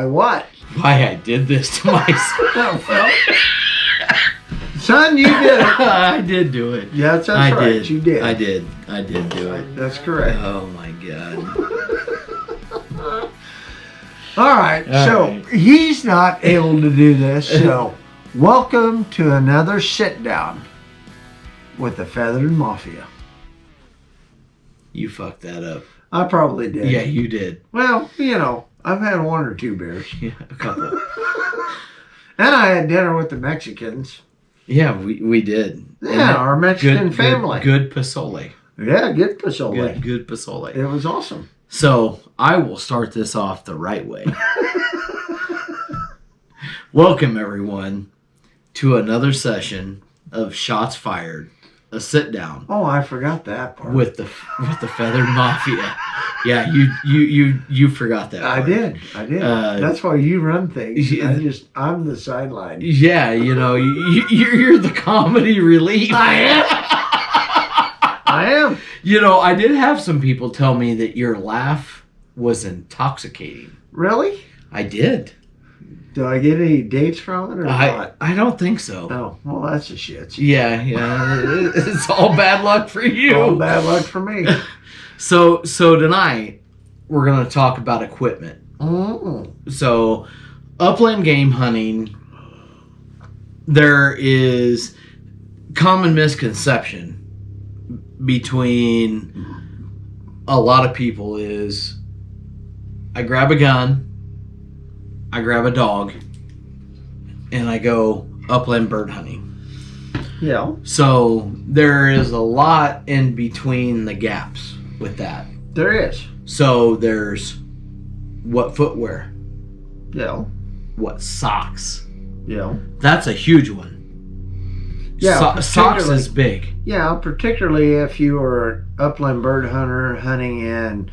Why what? Why I did this to myself. Well, son, you did it. I did do it. Yeah, that's I right. did. You did. I did do it. That's correct. Oh my God. All right. So he's not able to do this. So welcome to another sit down with the Feathered Mafia. You fucked that up. I probably did. Yeah, you did. Well, you know, I've had one or two beers. Yeah, a couple. And I had dinner with the Mexicans. Yeah, we did. Yeah, our Mexican family. Good pozole. Yeah, good pozole. Good pozole. It was awesome. So I will start this off the right way. Welcome everyone to another session of Shots Fired, a sit down. Oh, I forgot that part. With the Feathered Mafia. Yeah, you forgot that part. I did. That's why you run things. I'm the sideline. Yeah, you know, you're the comedy relief. I am. I am. You know, I did have some people tell me that your laugh was intoxicating. Really? I did. Do I get any dates from it or not? I don't think so. Oh, well, that's a shit. Yeah. It's all bad luck for you. All bad luck for me. So tonight, we're going to talk about equipment. So, upland game hunting, there is common misconception between a lot of people is I grab a gun, I grab a dog, and I go upland bird hunting. Yeah. So there is a lot in between the gaps with that. There is. So there's what footwear. Yeah. What socks. Yeah. That's a huge one. Yeah. Socks is big. Yeah, particularly if you are an upland bird hunter hunting in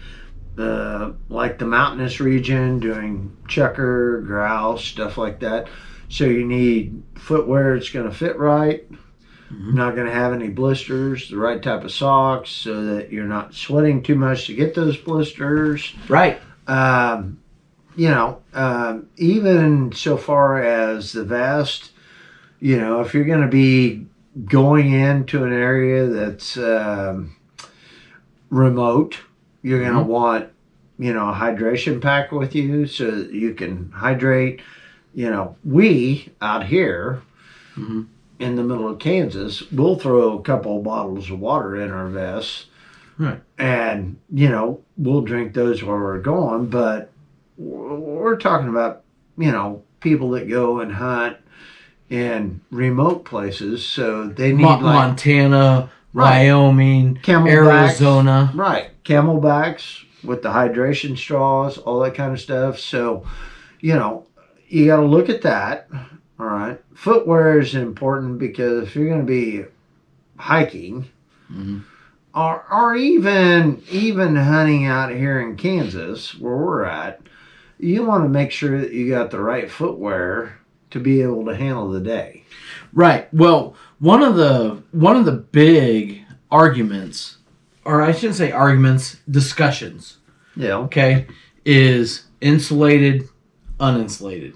like the mountainous region, doing chucker, grouse, stuff like that. So you need footwear that's going to fit right. Mm-hmm. Not going to have any blisters, the right type of socks so that you're not sweating too much to get those blisters. Right. Even so far as the vest, you know, if you're going to be going into an area that's remote, you're going to want, you know, a hydration pack with you so that you can hydrate. You know, we out here in the middle of Kansas, we'll throw a couple of bottles of water in our vests. Right. And, you know, we'll drink those while we're going. But we're talking about, you know, people that go and hunt in remote places. So they need Montana, right. Wyoming, Arizona. Right. Camelbacks with the hydration straws, all that kind of stuff. So, you know, you got to look at that. All right. Footwear is important because if you're going to be hiking or even hunting out here in Kansas where we're at, you want to make sure that you got the right footwear to be able to handle the day. Right. Well, one of the big arguments, or I shouldn't say arguments, discussions. Yeah. Okay, is insulated, uninsulated.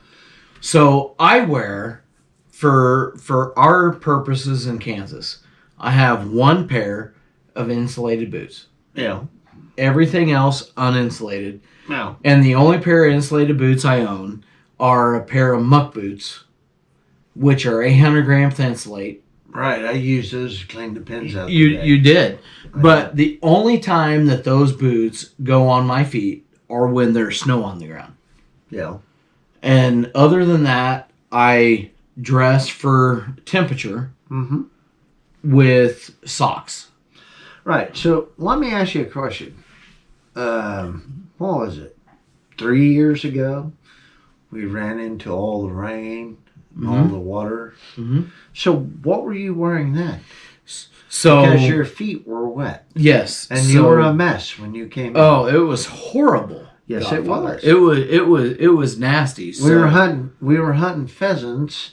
So I wear, for our purposes in Kansas, I have one pair of insulated boots. Yeah. Everything else uninsulated. Yeah. And the only pair of insulated boots I own are a pair of muck boots, which are 800 grams to insulate. Right, I use those to clean the pins out. You did. But the only time that those boots go on my feet are when there's snow on the ground. Yeah. And other than that, I dress for temperature with socks. Right. So let me ask you a question. What was it? 3 years ago, we ran into all the rain, all the water. So what were you wearing then? So because your feet were wet. Yes. And you were a mess when you came in. Oh, it was horrible. Yes, Godfather. it was. It was nasty. So. We were hunting pheasants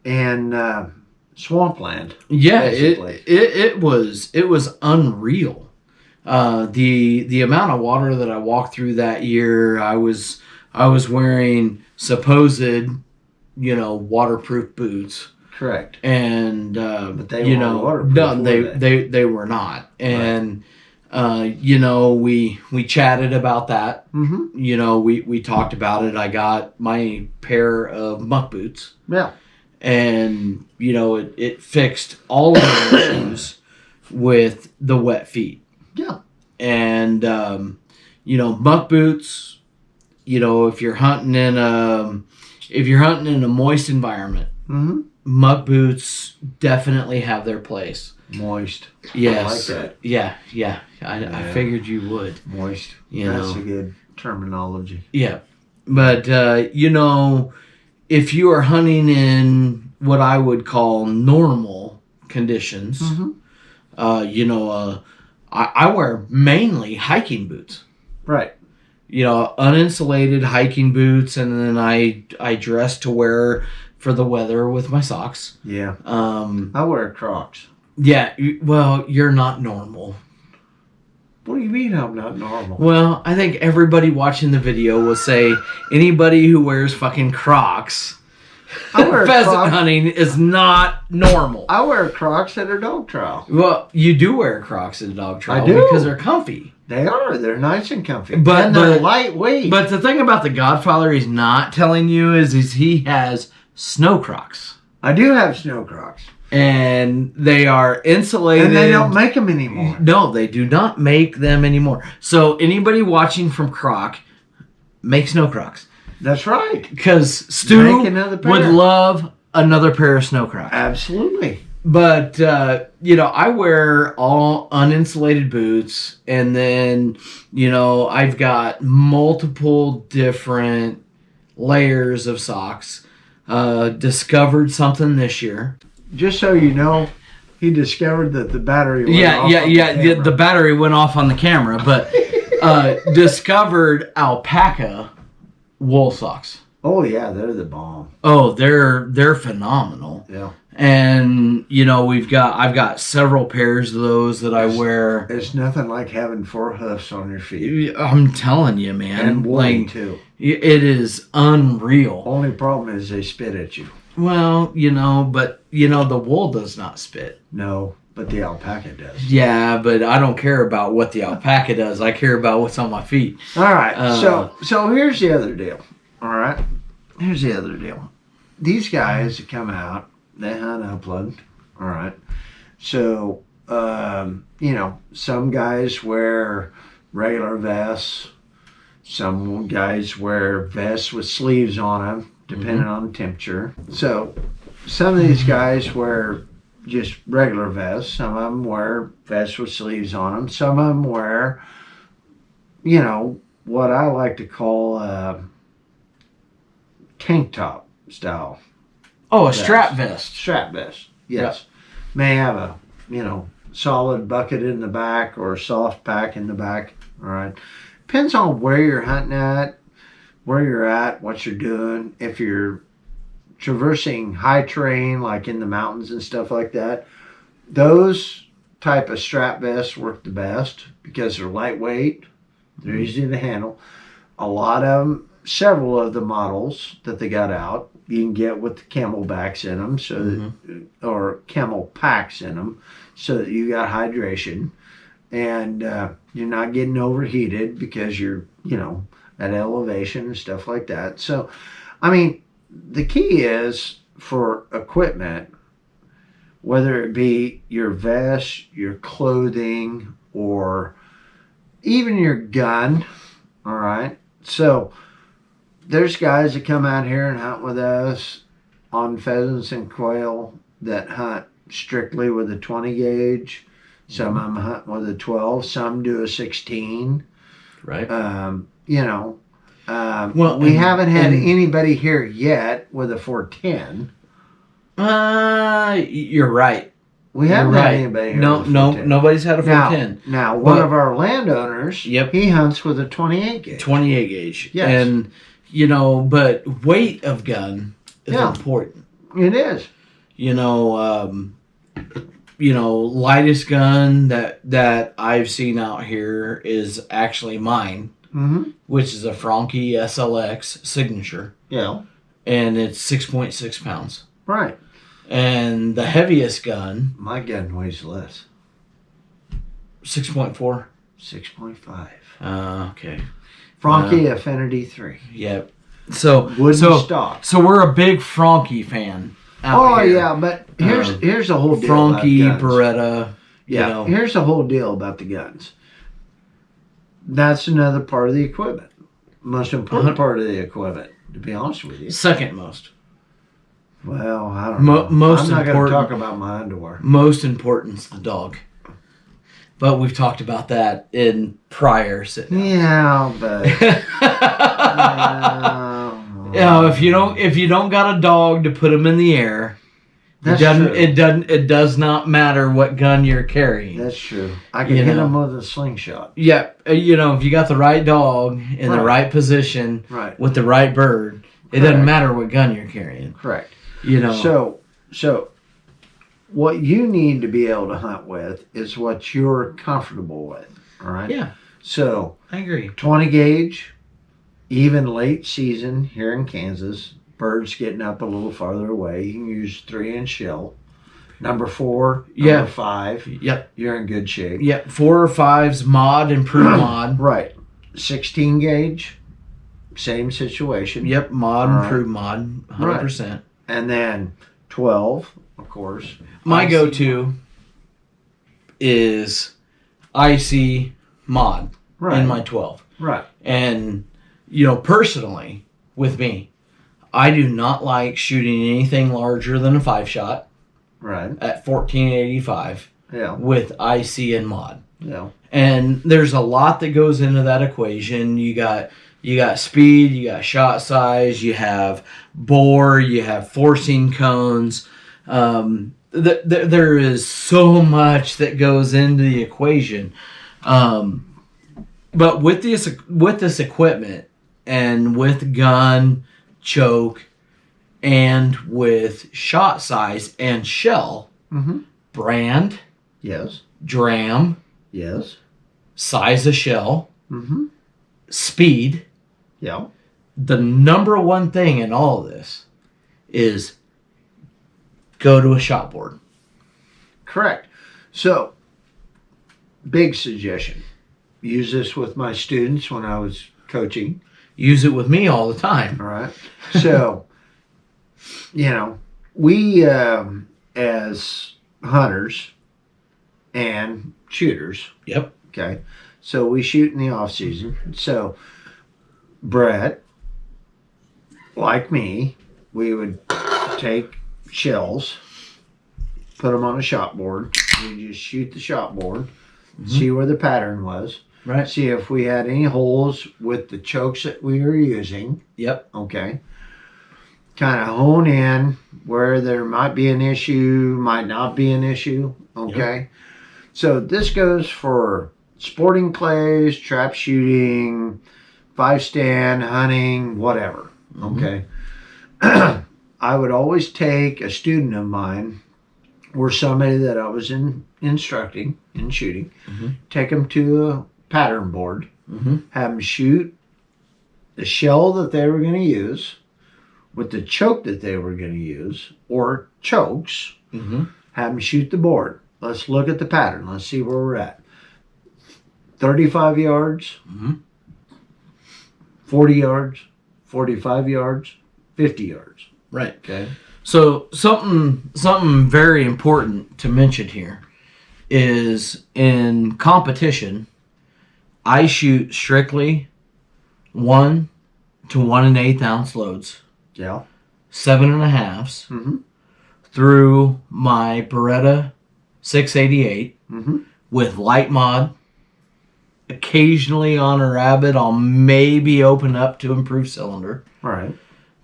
in swampland. Yeah, it was unreal. The amount of water that I walked through that year, I was I was wearing supposed, waterproof boots. Correct. And but they weren't waterproof, no, were they were not. And we chatted about that. Mm-hmm. We talked about it. I got my pair of muck boots. Yeah. And it fixed all of the issues with the wet feet. Yeah. And muck boots, if you're hunting in a moist environment, Mm-hmm. muck boots definitely have their place. Moist. Yes. I like that. Yeah. I figured you would. Moist. That's a good terminology. Yeah. But if you are hunting in what I would call normal conditions, Mm-hmm. I wear mainly hiking boots. Right. Uninsulated hiking boots, and then I dress to wear for the weather with my socks. Yeah. I wear Crocs. Yeah. Well, you're not normal. What do you mean I'm not normal? Well, I think everybody watching the video will say anybody who wears fucking Crocs pheasant hunting is not normal. I wear Crocs at a dog trail. Well, you do wear Crocs at a dog trail. I do. Because they're comfy. They are. They're nice and comfy. And they're lightweight. But the thing about the Godfather he's not telling you is he has snow Crocs. I do have snow Crocs. And they are insulated. And they don't make them anymore. No, they do not make them anymore. So anybody watching from Croc, make snow Crocs. That's right. Because Stu would love another pair of snow Crocs. Absolutely. But, I wear all uninsulated boots. And then, I've got multiple different layers of socks. Discovered something this year. Just so you know, he discovered that the battery went off on the battery went off on the camera, but discovered alpaca wool socks. Oh yeah, they're the bomb. Oh, they're phenomenal. Yeah. And I've got several pairs of those that I wear. It's nothing like having 4 hoofs on your feet. I'm telling you, man. And woolly too. It is unreal. Only problem is they spit at you. Well, but the wool does not spit. No, but the alpaca does. Yeah, but I don't care about what the alpaca does. I care about what's on my feet. All right. So here's the other deal. All right. Here's the other deal. These guys that come out, they hunt unplugged. All right. So, some guys wear regular vests. Some guys wear vests with sleeves on them, depending on the temperature. So, some of these guys wear just regular vests. Some of them wear vests with sleeves on them. Some of them wear, what I like to call tank top style. Oh, a strap vest. Strap vest, yes. Yep. May have a, solid bucket in the back or a soft pack in the back. All right. Depends on where you're hunting at, where you're at, what you're doing. If you're traversing high terrain, like in the mountains and stuff like that, those type of strap vests work the best because they're lightweight. They're easy to handle. A lot of them, several of the models that they got out, you can get with the camelbacks in them, or camel packs in them, so that you got hydration, and you're not getting overheated because you're, at elevation and stuff like that. So, the key is for equipment, whether it be your vest, your clothing, or even your gun. All right. So there's guys that come out here and hunt with us on pheasants and quail that hunt strictly with a 20 gauge. Some of them hunt with a 12. Some do a 16. Right. We haven't had anybody here yet with a 410. You're right. We haven't had anybody here. No, nobody's had a 410. Now, one of our landowners, he hunts with a 28 gauge. 28 gauge. Yes. And, but weight of gun is important. It is. Lightest gun that I've seen out here is actually mine. which is a Franke SLX signature, Yeah. and it's 6.6 pounds. Right. And the heaviest gun, My gun weighs less. 6.4. 6.5. Okay. Franke Affinity 3. Yep. So Wooden stock. So we're a big Franke fan. Oh yeah, but here's the whole deal Franke, about guns. Beretta. Yeah. You know. Here's the whole deal about the guns. That's another part of the equipment. Most important part of the equipment, to be honest with you. Second most. Well, I don't know. Most I'm not going to important. talk about my underwear. Most important's the dog. But we've talked about that in prior sit-downs. Yeah, but if you don't got a dog to put him in the air, that's it does not matter what gun you're carrying. That's true. I can hit him with a slingshot. Yeah, if you got the right dog in the right position, with the right bird, it doesn't matter what gun you're carrying. Correct. So what you need to be able to hunt with is what you're comfortable with. All right. Yeah. So I agree. 20 gauge, even late season here in Kansas, birds getting up a little farther away, you can use 3-inch shell. Number 4, number 5. Yep. You're in good shape. Yep. 4 or 5's mod, improved mod. Right. 16 gauge, same situation. Yep. Mod, improved mod, 100%. Right. And then 12, of course. My go-to is IC mod in my 12. Right. And, personally, with me, I do not like shooting anything larger than a 5-shot. Right. At 1485. Yeah. With IC and mod. Yeah. And there's a lot that goes into that equation. You got speed, you got shot size, you have bore, you have forcing cones. There is so much that goes into the equation. But with this equipment and with gun, choke, and with shot size and shell, brand, yes, dram, yes, size of shell, speed. Yeah. The number one thing in all of this is go to a shot board. Correct. So, big suggestion. Use this with my students when I was coaching. Use it with me all the time. All right. So, we as hunters and shooters. Yep. Okay. So we shoot in the off season. So Brett, like me, we would take shells, put them on a shot board. We just shoot the shot board, see where the pattern was. Right. See if we had any holes with the chokes that we were using. Yep. Okay. Kind of hone in where there might be an issue, might not be an issue. Okay. Yep. So this goes for sporting clays, trap shooting, 5-stand, hunting, whatever. Okay. I would always take a student of mine or somebody that I was instructing in shooting, take them to a pattern board, have them shoot the shell that they were going to use with the choke that they were going to use, or chokes, have them shoot the board. Let's look at the pattern. Let's see where we're at. 35 yards, 40 yards, 45 yards, 50 yards. Right. Okay. So something very important to mention here is in competition, I shoot strictly 1 to 1 1/8 ounce loads. Yeah. 7.5s through my Beretta 688 with light mod. Occasionally on a rabbit, I'll maybe open up to improved cylinder. All right.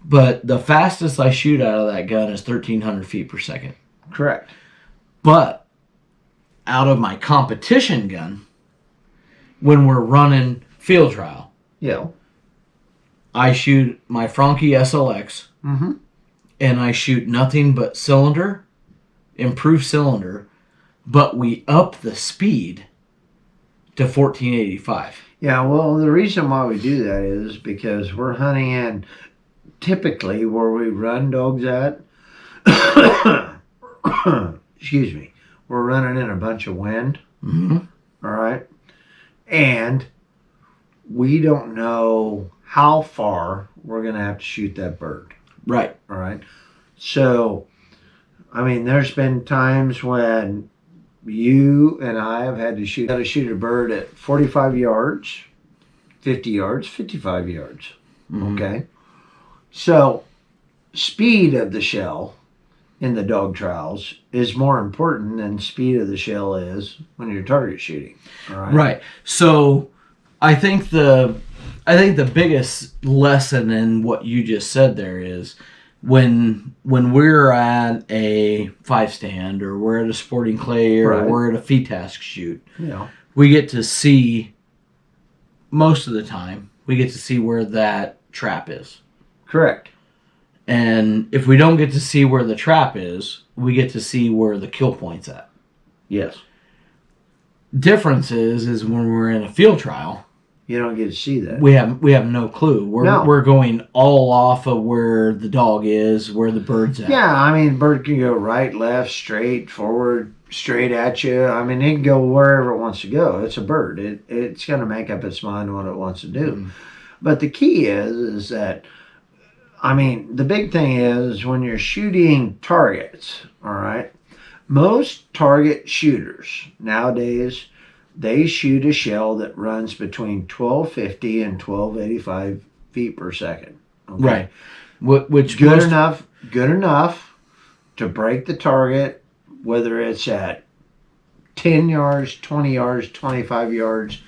But the fastest I shoot out of that gun is 1,300 feet per second. Correct. But out of my competition gun, when we're running field trial, I shoot my Franke SLX, and I shoot nothing but cylinder, improved cylinder, but we up the speed to 1485. Yeah, well, the reason why we do that is because we're hunting in typically where we run dogs at. Excuse me. We're running in a bunch of wind. Mm-hmm. All right. And we don't know how far we're going to have to shoot that bird. Right. All right. So, I mean, there's been times when you and I have had to shoot a bird at 45 yards, 50 yards, 55 yards. Mm-hmm. Okay. So, speed of the shell in the dog trials is more important than speed of the shell is when you're target shooting. All right. Right. So, I think the biggest lesson in what you just said there is when we're at a 5-stand or we're at a sporting clay or Right. we're at a feed task shoot, Yeah. we get to see, most of the time, we get to see where that trap is. Correct. And if we don't get to see where the trap is, we get to see where the kill point's at. Yes. Difference is when we're in a field trial, You don't get to see that. we have no clue. No. We're going all off of where the dog is, where the bird's at. Yeah, I mean, bird can go right, left, straight, forward, straight at you. I mean, it can go wherever it wants to go. It's a bird. It's going to make up its mind what it wants to do. Mm. But the key is that, I mean, the big thing is when you're shooting targets, all right, most target shooters nowadays, they shoot a shell that runs between 1250 and 1285 feet per second. Okay? Right. Which Good enough to break the target, whether it's at 10 yards, 20 yards, 25 yards,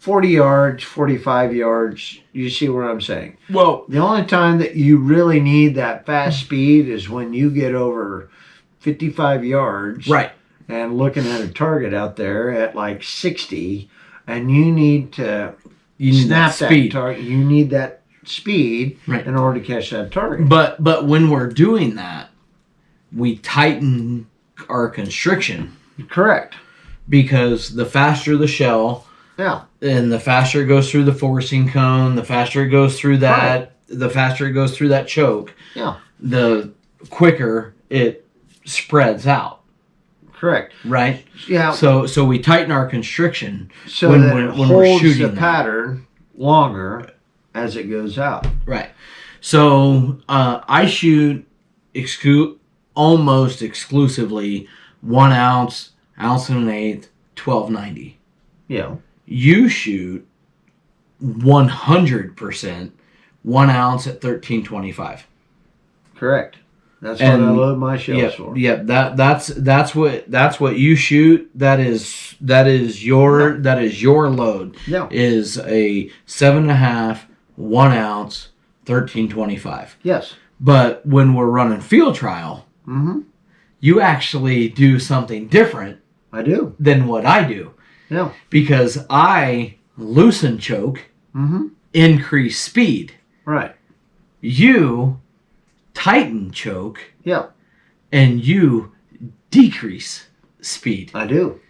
40 yards, 45 yards. You see what I'm saying? Well, The only time that you really need that fast speed is when you get over 55 yards. right. And looking at a target out there at like 60, and you need to You need snap that speed. target. You need that speed Right. in order to catch that target. But when we're doing that, we tighten our constriction Correct. because the faster the shell, Yeah. and the faster it goes through the forcing cone, the faster it goes through that, the faster it goes through that choke, Yeah. the quicker it spreads out. Correct. Right. Yeah. So we tighten our constriction So when that we're- it when we're holds shooting the that. pattern longer as it goes out. Right. So I shoot almost exclusively 1 ounce, ounce and an eighth, 1290. Yeah. You shoot 100% 1 ounce at 1325. Correct. That's what I And- load my shells for. Yeah. That's what you shoot. That is your load. Yeah. Is a 7.5 1 ounce 1325. Yes. But when we're running field trial, Mm-hmm. you actually do something different I do. than what I do Yeah. because I loosen choke, Mm-hmm. increase speed. Right. You tighten choke Yeah. and you decrease speed, I do.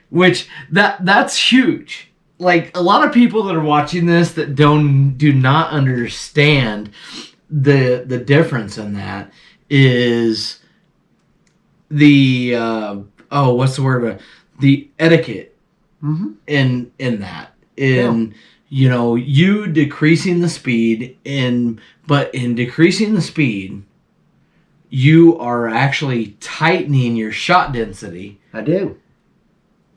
which that's huge. Like a lot of people that are watching this that do not understand the difference in that is the what's the word, the etiquette Mm-hmm. in that you decreasing the speed but in decreasing the speed you are actually tightening your shot density. I do.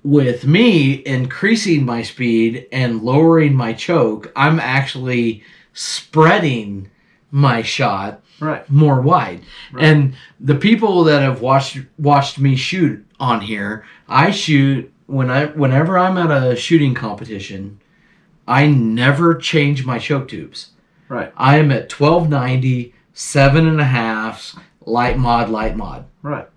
With me increasing my speed and lowering my choke, I'm actually spreading my shot Right. more wide. Right. And the people that have watched me shoot on here, I shoot whenever I'm at a shooting competition, I never change my choke tubes. Right. I am at 1290, 7.5, light mod. Right.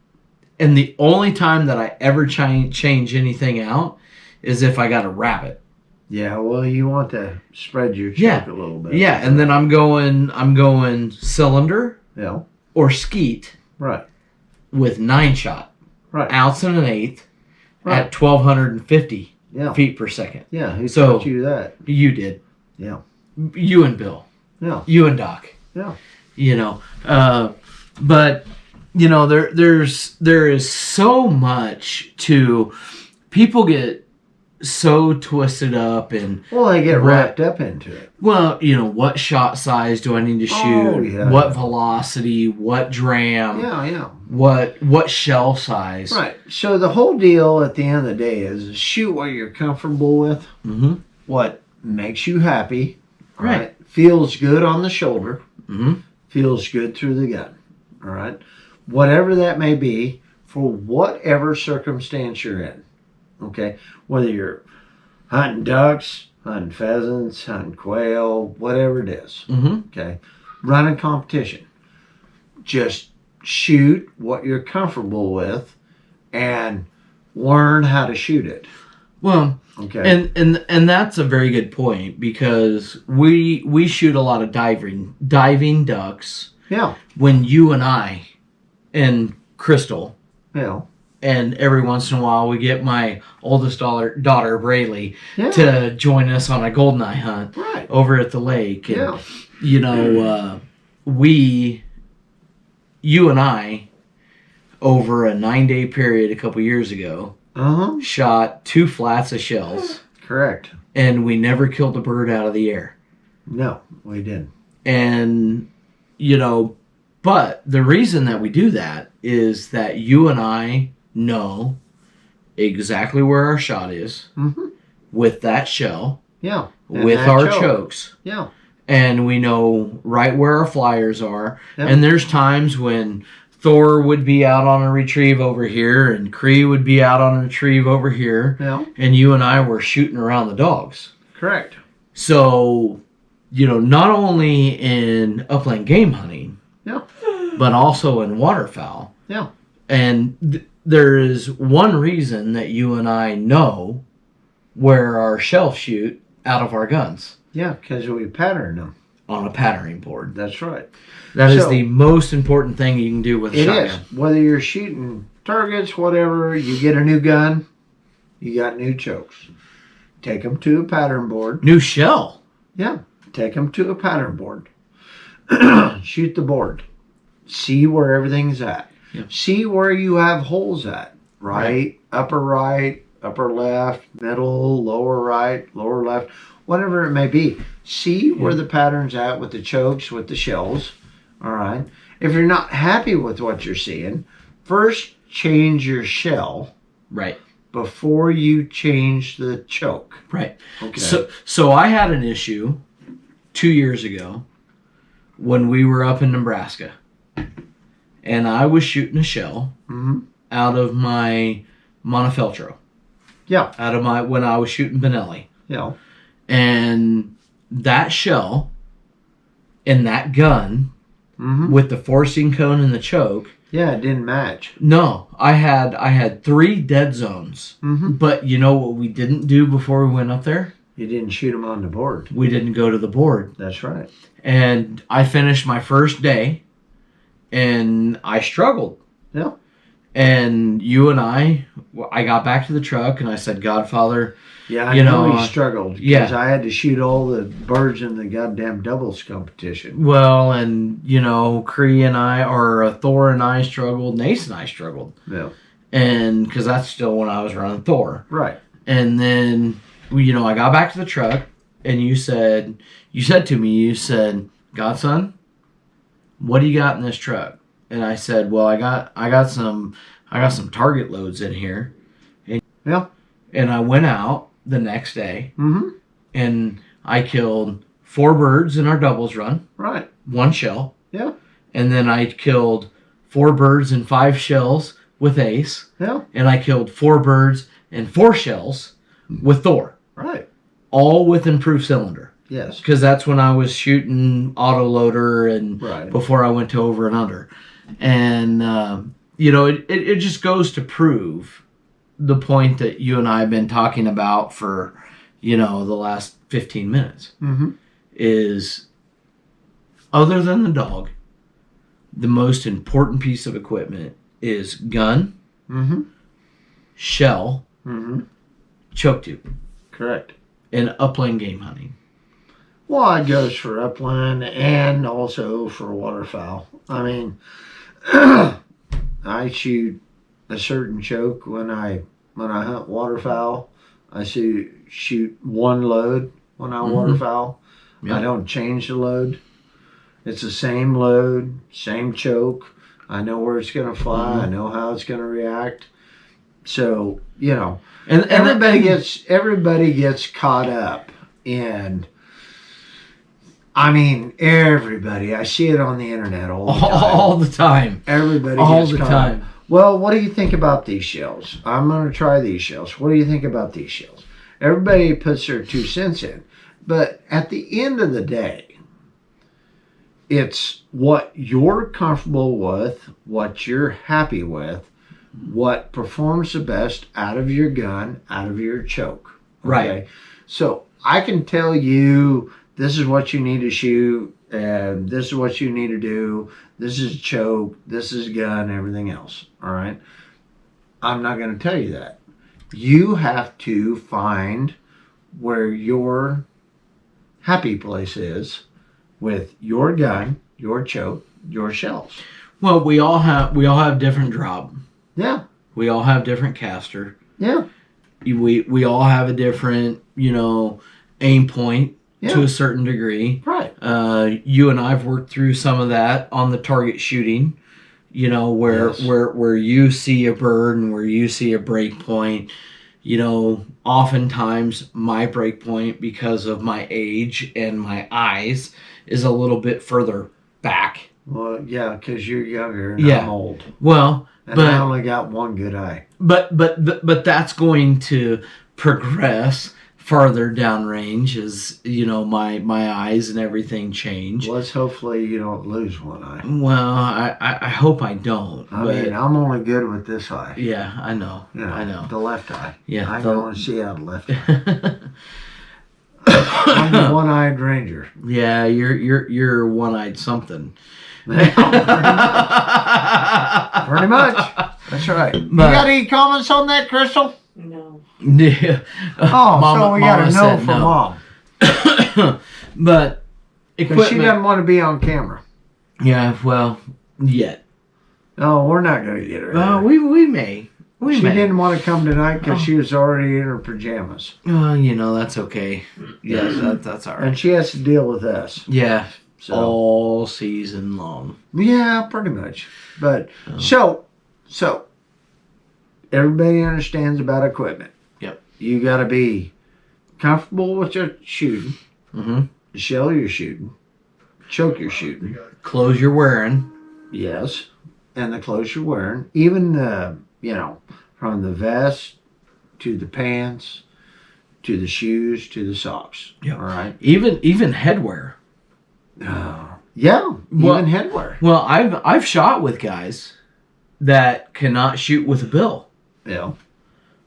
And the only time that I ever change anything out is if I got a rabbit. Yeah. Well, you want to spread your choke Yeah. a little bit. Yeah, and then I'm going cylinder Yeah. or skeet Right. with 9 shot, Right. ounce and an eighth Right. at 1250 Yeah. feet per second. Yeah. Who So- taught you that? You did. Yeah. You and Bill. Yeah. You and Doc. Yeah. You know, but you know there is so much to people get so twisted up and Well, they get What- wrapped up into it. well, you know, what shot size do I need to shoot? Oh, yeah. What velocity? What dram? Yeah. Yeah. What shell size? Right. So the whole deal at the end of the day is shoot what you're comfortable with, Mm-hmm. what makes you happy, all Right. right? Feels good on the shoulder, Mm-hmm. feels good through the gun, all right? Whatever that may be, for whatever circumstance you're in, okay? Whether you're hunting ducks, hunting pheasants, hunting quail, whatever it is, Mm-hmm. okay? Running competition. Just shoot what you're comfortable with and learn how to shoot it, Well, okay? and that's a very good point because we shoot a lot of diving ducks Yeah. when you and I and Crystal, Yeah. and every once in a while we get my oldest daughter Braylee Yeah. to join us on a goldeneye hunt Right. over at the lake. And, Yeah. you know, you and I, over a 9-day period a couple years ago, Uh-huh. shot 2 flats of shells, Correct. and we never killed a bird out of the air. No, we didn't. And, you know, but the reason that we do that is that you and I know exactly where our shot is Mm-hmm. with that shell, Yeah. And with that our choke. chokes. Yeah. And we know right where our flyers are. Yep. And there's times when Thor would be out on a retrieve over here and Cree would be out on a retrieve over here. Yeah. And you and I were shooting around the dogs. Correct. So, you know, not only in upland game hunting, Yeah. but also in waterfowl. Yeah. And there is one reason that you and I know where our shells shoot out of our guns Yeah, because we pattern them. on a patterning board. That's right. That is So- the most important thing you can do with a It shotgun. is. Whether you're shooting targets, whatever, you get a new gun, you got new chokes. Take them to a pattern board. New shell. Yeah. Take them to a pattern board. Shoot the board. See where everything's at. Yep. See where you have holes at. Right, upper left, middle, lower right, lower left, whatever it may be. See where the pattern's at with the chokes, with the shells. All right. If you're not happy with what you're seeing, first change your shell Right. before you change the choke. Right. Okay. So I had an issue 2 years ago when we were up in Nebraska, and I was shooting a shell hmm out of my Montefeltro, Yeah. out of my when I was shooting Benelli, Yeah. and that shell and that gun hmm with the forcing cone and the choke. Yeah. It didn't match. No, I had 3 dead zones. hmm But you know what we didn't do before we went up there? You didn't shoot them on the board. We didn't go to the board. That's right. And I finished my first day and I struggled. Yeah. And you and I got back to the truck and I said, Godfather, Yeah, I You know know, he struggled yeah. because I had to shoot all the birds in the goddamn doubles competition. well, and you know, Cree and I, or Thor and I struggled, Nace and I struggled. Yeah, And because that's still when I was running Thor. right. And then, you know, I got back to the truck and you said to me, you said, Godson, what do you got in this truck? And I said, well, I got some target loads in here. Yeah. And I went out the next day Mm-hmm. and I killed 4 birds in our doubles run, Right. 1 shell. Yeah. And then I killed 4 birds and 5 shells with Ace. Yeah. And I killed 4 birds and 4 shells with Thor. Right. All with improved cylinder. Yes. Because that's when I was shooting autoloader and Right. before I went to over and under. And, you know, it just goes to prove the point that you and I have been talking about for, you know, the last 15 minutes. Mm-hmm. Is, other than the dog, the most important piece of equipment is gun, Mm-hmm. shell, Mm-hmm. choke tube Correct. in upland game hunting. Well, it goes for upland and also for waterfowl. I mean, I shoot a certain choke when I hunt waterfowl. I shoot one load when I waterfowl. Yep. I don't change the load. It's the same load, same choke. I know where it's going to fly. I know how it's going to react. So, and everybody gets caught up in. I mean, everybody. I see it on the internet all the time. All the time. Everybody all gets the caught time. up. Well, what do you think about these shells? I'm going to try these shells. What do you think about these shells? Everybody puts their 2 cents in. But at the end of the day, it's what you're comfortable with, what you're happy with, what performs the best out of your gun, out of your choke. Okay? Right. So I can tell you this is what you need to shoot, and this is what you need to do. This is choke, this is gun, everything else. All right. I'm not going to tell you that. You have to find where your happy place is with your gun, your choke, your shells. Well, we all have different drop. Yeah. We all have different caster. Yeah. We all have a different, aim point to a certain degree. Right. You and I've worked through some of that on the target shooting, where you see a bird and where you see a break point. Oftentimes my break point, because of my age and my eyes, is a little bit further back. Well, yeah, because you're younger and I'm old. Well, and I only got one good eye. But that's going to progress farther downrange as my eyes and everything change. Let's hopefully you don't lose one eye. Well, I hope I don't. I mean, I'm only good with this eye. Yeah, I know. I know. The left eye. Yeah, I can only see out of the left eye. I'm the one-eyed ranger. Yeah, you're one-eyed something. Pretty much. That's right. You got any comments on that, Crystal? No. Yeah. So we got a no from Mom. But because she doesn't want to be on camera. Yeah, well, yet. Oh, we're not going to get her. We may. She didn't want to come tonight because she was already in her pajamas. That's okay. Yes, that's all right. And she has to deal with us. Yeah. All season long. Yeah, pretty much. But so everybody understands about equipment. Yep. You got to be comfortable with your shooting. Mm-hmm. The shell you're shooting, choke you're shooting, clothes you're wearing. Yes, and the clothes you're wearing, even from the vest to the pants to the shoes to the socks. Yeah. All right. Even headwear. Even headwear. Well, I've shot with guys that cannot shoot with a bill. Yeah.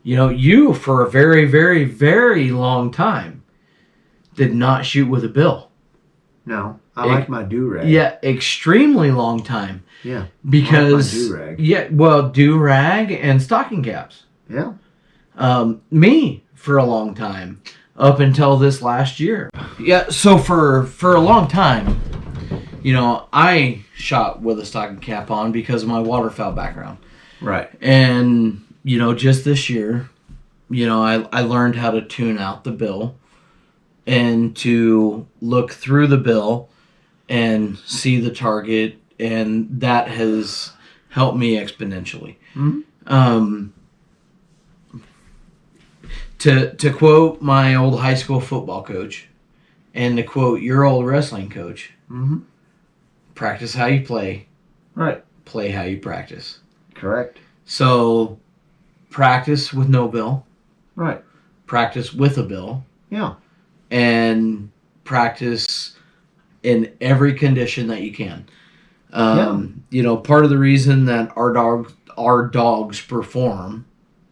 You for a very, very, very long time did not shoot with a bill. No, I like my do-rag. Yeah, extremely long time. Yeah. Because I like my do-rag. Yeah, well, do-rag and stocking caps. Yeah. Me for a long time, up until this last year. Yeah, so for a long time, I shot with a stocking cap on because of my waterfowl background. Right. And, just this year, I learned how to tune out the bill and to look through the bill and see the target, and that has helped me exponentially. Mm-hmm. To quote my old high school football coach, and to quote your old wrestling coach, mm-hmm. Practice how you play. Right. Play how you practice. Correct. So, practice with no bill. Right. Practice with a bill. Yeah. And practice in every condition that you can. Part of the reason that our dogs perform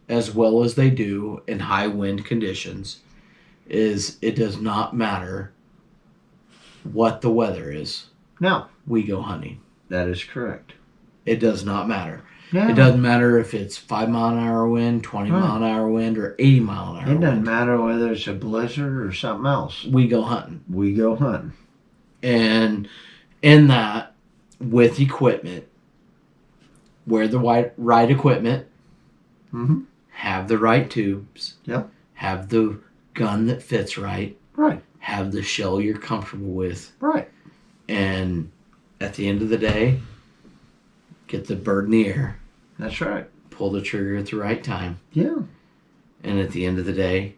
as well as they do in high wind conditions is it does not matter what the weather is. No. We go hunting. That is correct. It does not matter. Yeah. It doesn't matter if it's 5-mile-an-hour wind, 20-mile-an-hour wind, or 80-mile-an-hour It doesn't wind. matter whether it's a blizzard or something else. We go hunting. We go hunting. And in that, with equipment, wear the right equipment, Mm-hmm. have the right tubes, Yep. have the gun that fits right, Right. have the shell you're comfortable with, Right. and at the end of the day, get the bird in the air, That's right. pull the trigger at the right time, Yeah. and at the end of the day,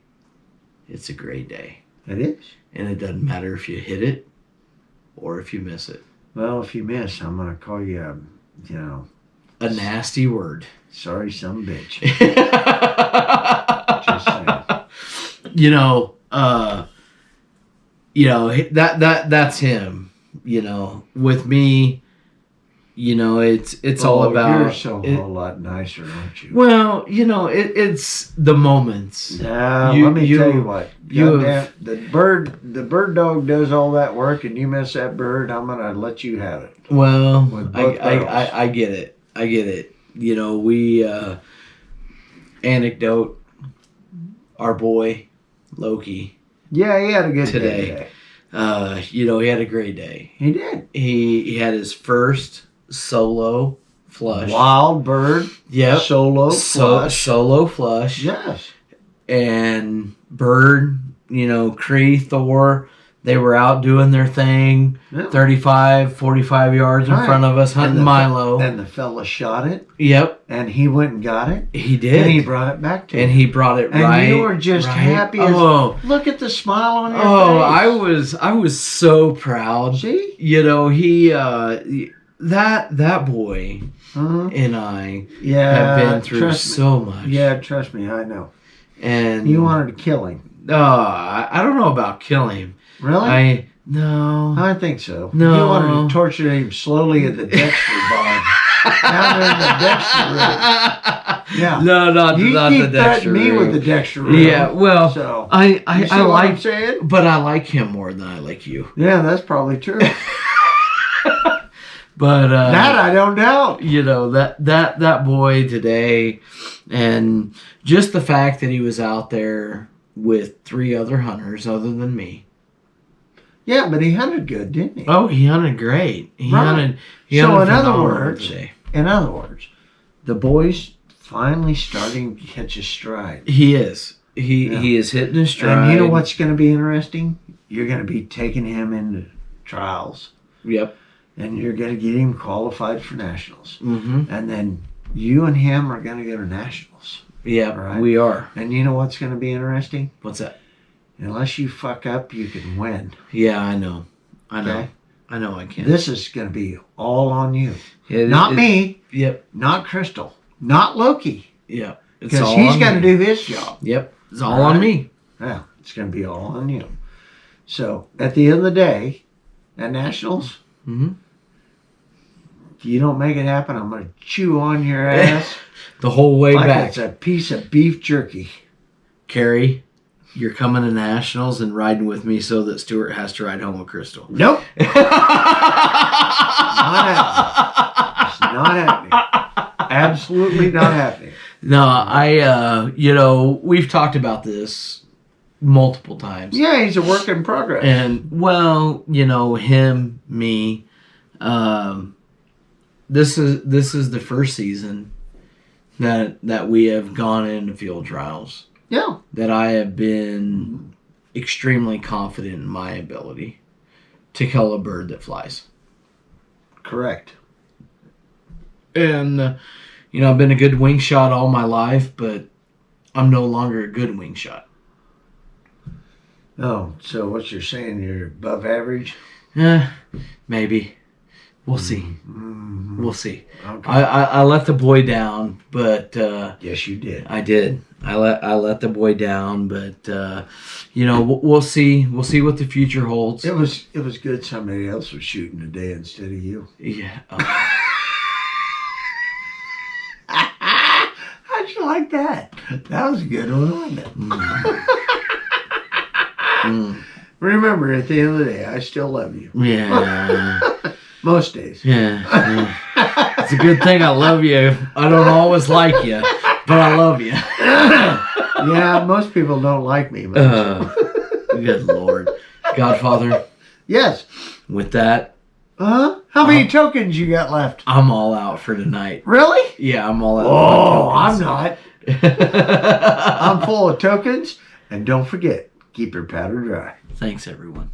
it's a great day. It is. And it doesn't matter if you hit it or if you miss it. Well, if you miss, I'm gonna call you A nasty word. sorry some bitch. Just saying. That's him. With me, it's all about. You're so a whole lot nicer, aren't you? Well, it's the moments. Now, You- let me you- tell you what. you Goddamn, have- the bird dog does all that work, and you miss that bird, I'm gonna let you have it. Well, With both barrels. I get it. I get it. We anecdote our boy Loki. Yeah, he had a good Today. day He had a great day. He did. He had his first solo flush. Wild bird. Yep. Solo flush. Solo flush. Yes. And Bird, Cree, Thor, they were out doing their thing, Yeah. 35, 45 yards in Right. front of us, hunting And the Milo. And the fella shot it, Yep, and he went and got it, he did. and he brought it back to And you. he brought it And right. you were just right. happy as... Oh, Look at the smile on your face. I was so proud. See? He that boy Uh-huh. and I Yeah. have been through trust me. so much. Yeah, trust me, I know. And You wanted to kill him. I don't know about killing him. Really? No. I think so. No. You wanted to torture him slowly at the Dexter bar. Down there in the Dexter room. Yeah. No, not You the keep Dexter threatening me room. with the Dexter room. Yeah, well, So, I you see I what I'm like, saying? but I like him more than I like you. Yeah, that's probably true. But That I don't doubt. that boy today, and just the fact that he was out there with 3 other hunters other than me. Yeah, but he hunted good, didn't he? Oh, he hunted great. He Right. hunted. He So hunted in other phenomenal words- today. In other words, the boy's finally starting to catch his stride. He is. Yeah. He is hitting his stride. And you know what's going to be interesting? You're going to be taking him into trials, Yep. and you're going to get him qualified for nationals. Mm-hmm. And then you and him are going to go to nationals. Yeah, Right. we are. And you know what's going to be interesting? What's that? Unless you fuck up, you can win. Yeah, I know. I know. Okay? I know I can. This is going to be all on you. It- Not it- me, Yep. not Crystal, not Loki. Yep. It's Because all he's on got to me. do his job. Yep. It's all Right. on me. Yeah, it's going to be all on you. So at the end of the day, at nationals, Mm-hmm. if you don't make it happen, I'm going to chew on your ass The whole way like back. it's a piece of beef jerky. Carrie, you're coming to nationals and riding with me so that Stuart has to ride home with Crystal. Nope. It's not happening. Absolutely not happening. No, we've talked about this multiple times. Yeah, he's a work in progress. And him, me, this is the first season that we have gone into field trials Yeah. that I have been extremely confident in my ability to kill a bird that flies. Correct. And I've been a good wing shot all my life, but I'm no longer a good wing shot. Oh, so what you're saying, you're above average? Maybe. We'll see. Mm-hmm. We'll see. Okay. I let the boy down, but Yes, you did. I did. I let the boy down, but we'll see. We'll see what the future holds. It was good somebody else was shooting today instead of you. Yeah. How'd you like that? That was a good one, wasn't it? Remember, at the end of the day, I still love you. Yeah. Most days. Yeah. It's a good thing I love you. I don't always like you, but I love you. Yeah, most people don't like me much. Good Lord. Godfather, Yes. with that, How many tokens you got left? I'm all out for tonight. Really? Yeah, I'm all out. Oh, I'm for not. I'm full of tokens. And don't forget, keep your powder dry. Thanks, everyone.